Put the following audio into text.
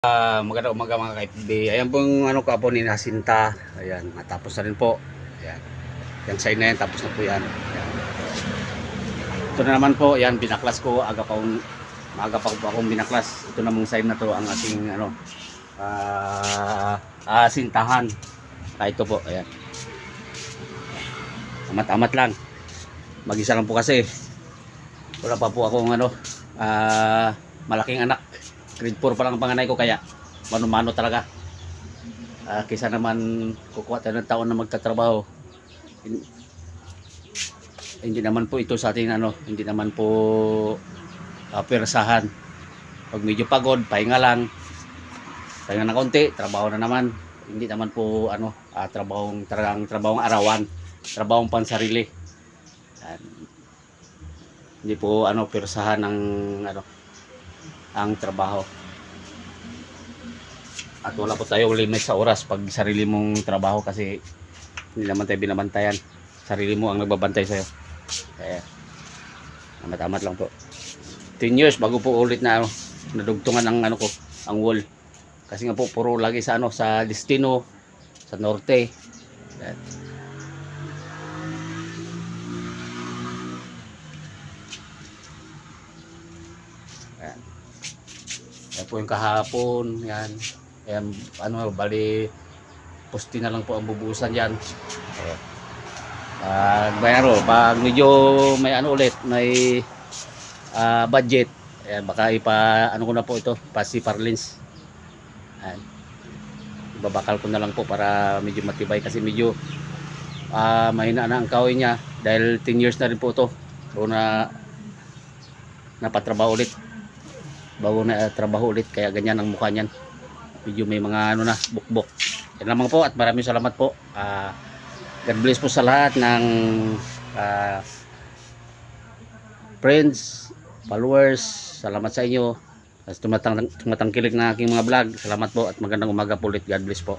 Magandang umaga mga ka-FB. Ayan pong ano po ni Nasinta. Ayan, matapos na rin po. Ayan. Yan sign na yan, tapos na po yan. Ayan. Ito na naman po, ayan, binaklas ko. Maaga pa po akong binaklas. Ito namang sign na to ang ating ano, sintahan. Ito po, ayan. Amat-amat lang. Mag-isa lang po kasi. Wala pa po akong ano, malaking anak. Grade 4 pa lang ang panganay ko, kaya mano-mano talaga. Kaysa naman kukuha tayo ng taon na magtatrabaho. Hindi naman po ito sa ating ano, hindi naman po persahan. Pag medyo pagod, pahinga lang. Pahinga na konti, trabaho na naman. Hindi naman po ano, trabahong arawan, trabahong pansarili. Hindi po ano persahan ng ano ang trabaho. At wala po tayong limit sa oras pag sarili mong trabaho, kasi hindi naman tayo binabantayan. Sarili mo ang nagbabantay sa'yo. Kaya amat-amat lang po. 10 years bago po ulit na ano, nadugtungan ang ano ko, ang wall. Kasi nga po puro lagi sa ano, sa Destino, sa Norte. Ayan. Yan po yung kahapon, yan. Ayan, ano, bali poste na lang po ang bubusan diyan. Pag medyo may ano ulit, may budget, ayan, baka ano ko na po ito, si Parlins. Ayan. Ibabakal ko na lang po para medyo matibay, kasi medyo mahina na ang kahoy niya dahil 10 years na rin po ito. So napatrabaho ulit. Bago na trabaho ulit, kaya ganyan ang mukha niyan. Medyo may mga ano na, bukbok. Yan lamang po, at maraming salamat po. God bless po sa lahat ng friends, followers. Salamat sa inyo. Tumatangkilik na aking mga vlog. Salamat po at magandang umaga po ulit. God bless po.